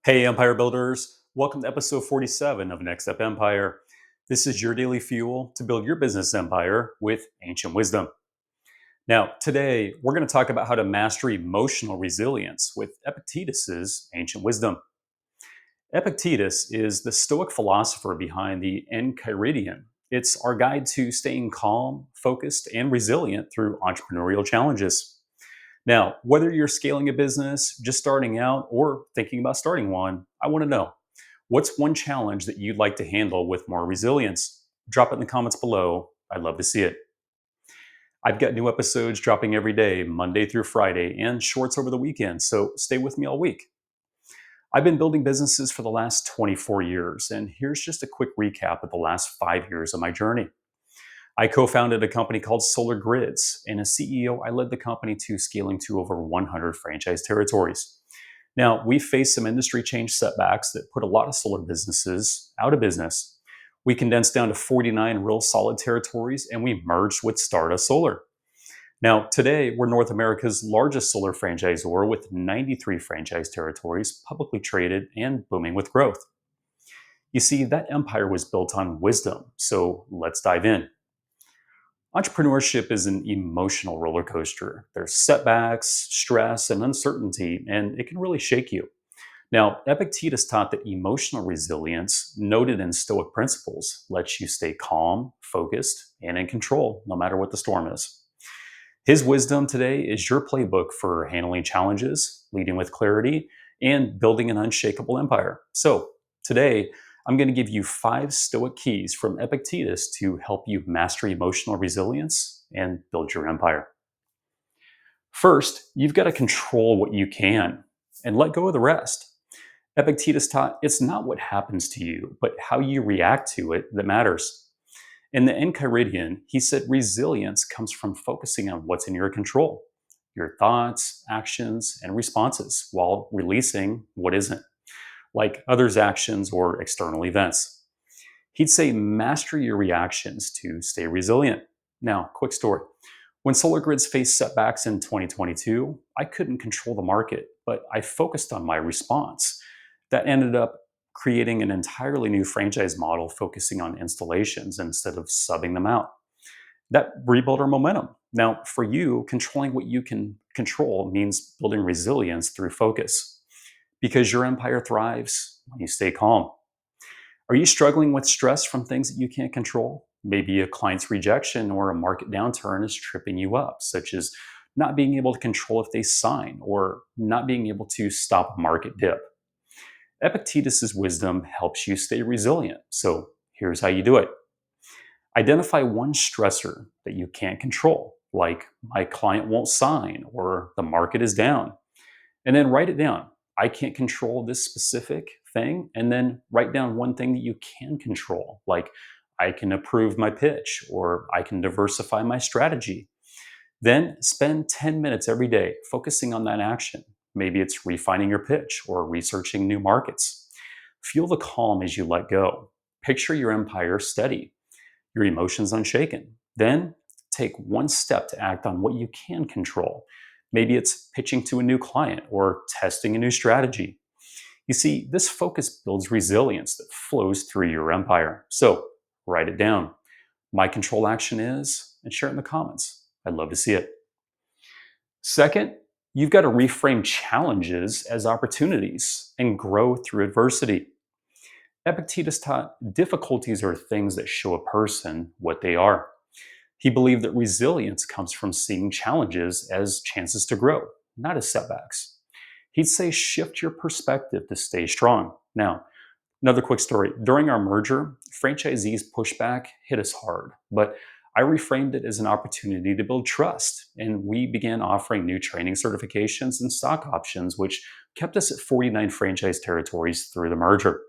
Hey, Empire Builders. Welcome to episode 47 of Next Up Empire. This is your daily fuel to build your business empire with ancient wisdom. Now, today, we're going to talk about how to master emotional resilience with Epictetus's ancient wisdom. Epictetus is the Stoic philosopher behind the Enchiridion. It's our guide to staying calm, focused, and resilient through entrepreneurial challenges. Now, whether you're scaling a business, just starting out, or thinking about starting one, I want to know, what's one challenge that you'd like to handle with more resilience? Drop it in the comments below. I'd love to see it. I've got new episodes dropping every day, Monday through Friday, and shorts over the weekend, so stay with me all week. I've been building businesses for the last 24 years, and here's just a quick recap of the last 5 years of my journey. I co-founded a company called Solar Grids, and as CEO, I led the company to scaling to over 100 franchise territories. Now, we faced some industry change setbacks that put a lot of solar businesses out of business. We condensed down to 49 real solid territories, and we merged with Stardust Solar. Now, today, we're North America's largest solar franchisor with 93 franchise territories, publicly traded and booming with growth. You see, that empire was built on wisdom, so let's dive in. Entrepreneurship is an emotional roller coaster. There's setbacks, stress, and uncertainty, and it can really shake you. Now, Epictetus taught that emotional resilience, noted in Stoic principles, lets you stay calm, focused, and in control, no matter what the storm is. His wisdom today is your playbook for handling challenges, leading with clarity, and building an unshakable empire. So, today, I'm going to give you 5 Stoic keys from Epictetus to help you master emotional resilience and build your empire. First, you've got to control what you can and let go of the rest. Epictetus taught it's not what happens to you, but how you react to it that matters. In the Enchiridion, he said resilience comes from focusing on what's in your control, your thoughts, actions, and responses, while releasing what isn't, like others' actions or external events. He'd say master your reactions to stay resilient. Now, quick story. When Solar Grids faced setbacks in 2022, I couldn't control the market, but I focused on my response. That ended up creating an entirely new franchise model focusing on installations instead of subbing them out. That rebuilt our momentum. Now, for you, controlling what you can control means building resilience through focus, because your empire thrives when you stay calm. Are you struggling with stress from things that you can't control? Maybe a client's rejection or a market downturn is tripping you up, such as not being able to control if they sign or not being able to stop a market dip. Epictetus's wisdom helps you stay resilient. So here's how you do it. Identify one stressor that you can't control, like my client won't sign or the market is down, and then write it down. I can't control this specific thing, and then write down one thing that you can control, like I can improve my pitch or I can diversify my strategy. Then spend 10 minutes every day focusing on that action. Maybe it's refining your pitch or researching new markets. Feel the calm as you let go. Picture your empire steady, your emotions unshaken. Then take one step to act on what you can control. Maybe it's pitching to a new client or testing a new strategy. You see, this focus builds resilience that flows through your empire. So write it down. My control action is, and share it in the comments. I'd love to see it. Second, you've got to reframe challenges as opportunities and grow through adversity. Epictetus taught difficulties are things that show a person what they are. He believed that resilience comes from seeing challenges as chances to grow, not as setbacks. He'd say shift your perspective to stay strong. Now, another quick story. During our merger, franchisees' pushback hit us hard, but I reframed it as an opportunity to build trust, and we began offering new training certifications and stock options, which kept us at 49 franchise territories through the merger.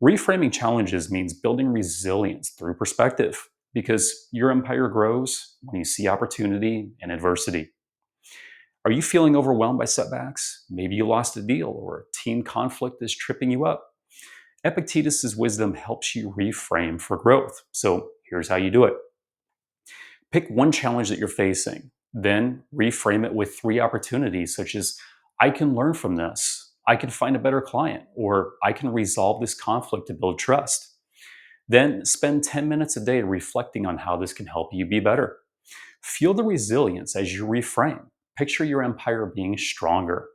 Reframing challenges means building resilience through perspective, because your empire grows when you see opportunity and adversity. Are you feeling overwhelmed by setbacks? Maybe you lost a deal or team conflict is tripping you up. Epictetus's wisdom helps you reframe for growth. So here's how you do it. Pick one challenge that you're facing, then reframe it with 3 opportunities, such as I can learn from this, I can find a better client, or I can resolve this conflict to build trust. Then spend 10 minutes a day reflecting on how this can help you be better. Feel the resilience as you reframe. Picture your empire being stronger.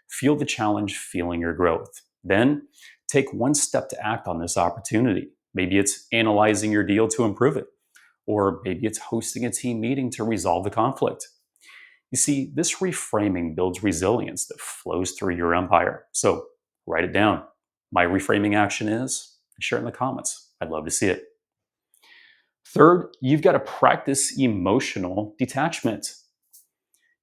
Feel the challenge, feeling your growth. Then take one step to act on this opportunity. Maybe it's analyzing your deal to improve it, or maybe it's hosting a team meeting to resolve the conflict. You see, this reframing builds resilience that flows through your empire. So write it down. My reframing action is, share it in the comments. I'd love to see it. Third, you've got to practice emotional detachment.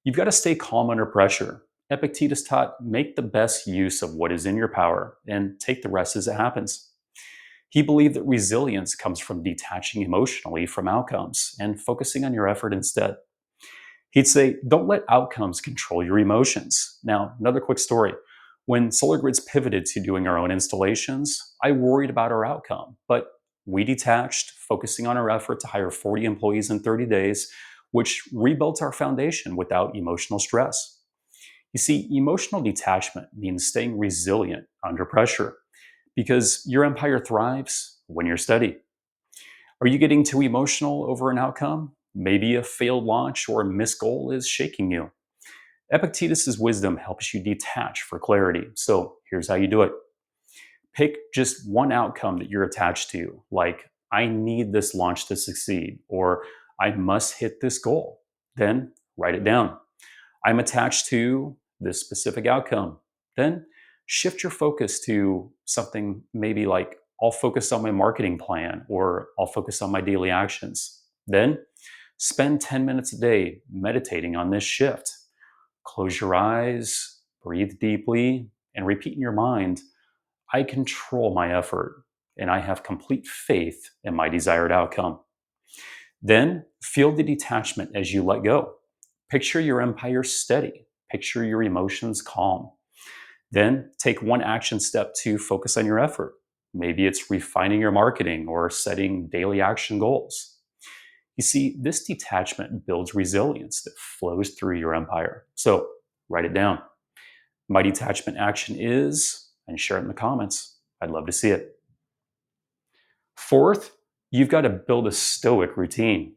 You've got to stay calm under pressure. Epictetus taught, make the best use of what is in your power and take the rest as it happens. He believed that resilience comes from detaching emotionally from outcomes and focusing on your effort instead. He'd say, don't let outcomes control your emotions. Now, another quick story. When Solar Grids pivoted to doing our own installations, I worried about our outcome, but we detached, focusing on our effort to hire 40 employees in 30 days, which rebuilt our foundation without emotional stress. You see, emotional detachment means staying resilient under pressure because your empire thrives when you're steady. Are you getting too emotional over an outcome? Maybe a failed launch or a missed goal is shaking you. Epictetus' wisdom helps you detach for clarity. So here's how you do it. Pick just one outcome that you're attached to, like, I need this launch to succeed, or I must hit this goal. Then write it down. I'm attached to this specific outcome. Then shift your focus to something maybe like, I'll focus on my marketing plan, or I'll focus on my daily actions. Then spend 10 minutes a day meditating on this shift. Close your eyes, breathe deeply, and repeat in your mind, I control my effort and I have complete faith in my desired outcome. Then feel the detachment as you let go. Picture your empire steady. Picture your emotions calm. Then take one action step to focus on your effort. Maybe it's refining your marketing or setting daily action goals. You see, this detachment builds resilience that flows through your empire. So write it down. My detachment action is, and share it in the comments. I'd love to see it. Fourth, you've got to build a stoic routine.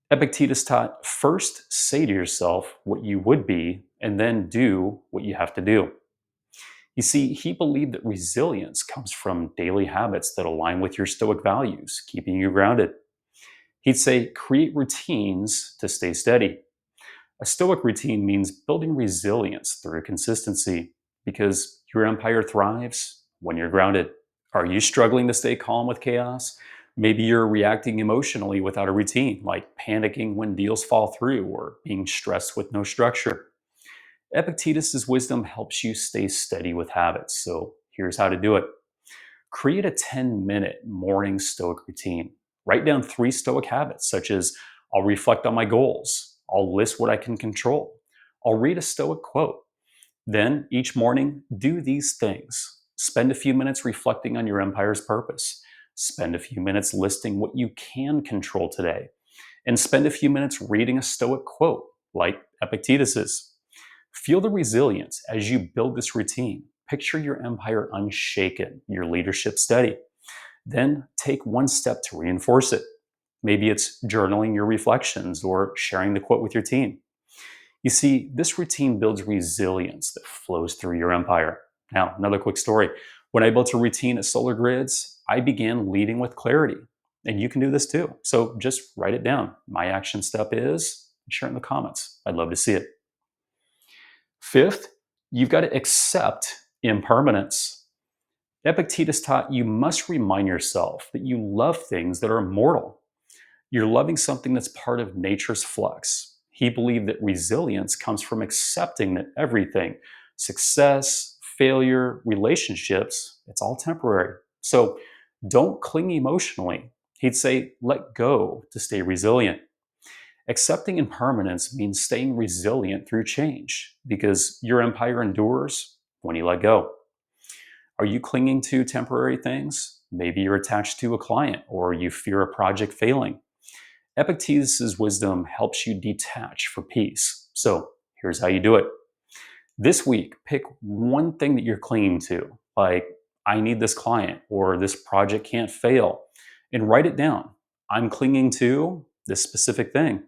Epictetus taught, first say to yourself what you would be, and then do what you have to do. You see, he believed that resilience comes from daily habits that align with your stoic values, keeping you grounded. He'd say, create routines to stay steady. A stoic routine means building resilience through consistency because your empire thrives when you're grounded. Are you struggling to stay calm with chaos? Maybe you're reacting emotionally without a routine, like panicking when deals fall through or being stressed with no structure. Epictetus' wisdom helps you stay steady with habits. So here's how to do it. Create a 10-minute morning stoic routine. Write down 3 stoic habits, such as I'll reflect on my goals, I'll list what I can control, I'll read a stoic quote. Then each morning, do these things. Spend a few minutes reflecting on your empire's purpose. Spend a few minutes listing what you can control today. And spend a few minutes reading a stoic quote, like Epictetus's. Feel the resilience as you build this routine. Picture your empire unshaken, your leadership steady. Then take one step to reinforce it. Maybe it's journaling your reflections or sharing the quote with your team. You see, this routine builds resilience that flows through your empire. Now, another quick story. When I built a routine at Solar Grids, I began leading with clarity. And you can do this too. So just write it down. My action step is, share it in the comments. I'd love to see it. Fifth, you've got to accept impermanence. Epictetus taught you must remind yourself that you love things that are immortal. You're loving something that's part of nature's flux. He believed that resilience comes from accepting that everything, success, failure, relationships, it's all temporary. So don't cling emotionally. He'd say, let go to stay resilient. Accepting impermanence means staying resilient through change because your empire endures when you let go. Are you clinging to temporary things? Maybe you're attached to a client or you fear a project failing. Epictetus' wisdom helps you detach for peace. So here's how you do it. This week, pick one thing that you're clinging to, like, I need this client or this project can't fail, and write it down. I'm clinging to this specific thing.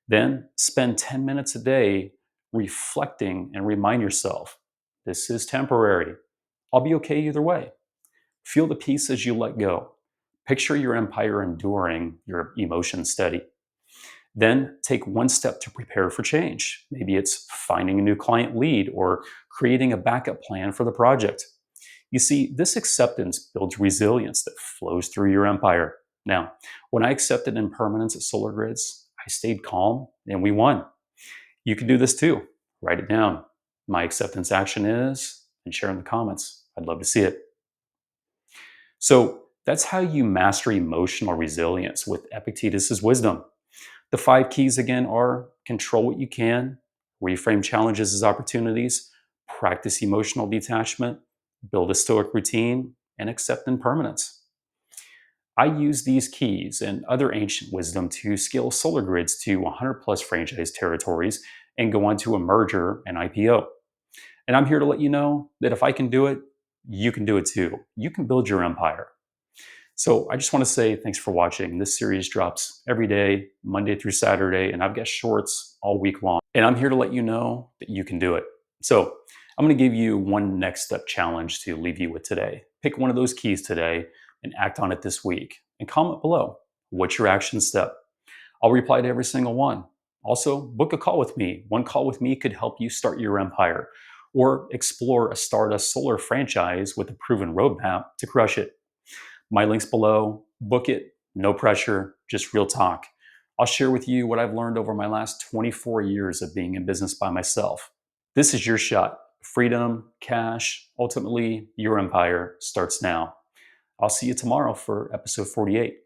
Then spend 10 minutes a day reflecting and remind yourself this is temporary. I'll be okay either way. Feel the peace as you let go. Picture your empire enduring, your emotions steady. Then take one step to prepare for change. Maybe it's finding a new client lead or creating a backup plan for the project. You see, this acceptance builds resilience that flows through your empire. Now, when I accepted impermanence at Solar Grids, I stayed calm and we won. You can do this too. Write it down. My acceptance action is, and share in the comments. I'd love to see it. So that's how you master emotional resilience with Epictetus's wisdom. The five keys again are: control what you can, reframe challenges as opportunities, practice emotional detachment, build a stoic routine, and accept impermanence. I use these keys and other ancient wisdom to scale Solar Grids to 100 plus franchise territories and go on to a merger and IPO. And I'm here to let you know that if I can do it, you can do it too. You can build your empire. So I just want to say thanks for watching. This series drops every day, Monday through Saturday, and I've got shorts all week long. And I'm here to let you know that you can do it. So I'm going to give you one next step challenge to leave you with today. Pick one of those keys today and act on it this week. And comment below, what's your action step? I'll reply to every single one. Also, book a call with me. One call with me could help you start your empire or explore a Stardust solar franchise with a proven roadmap to crush it. My link's below. Book it. No pressure, just real talk. I'll share with you what I've learned over my last 24 years of being in business by myself. This is your shot. Freedom, cash, ultimately, your empire starts now. I'll see you tomorrow for episode 48.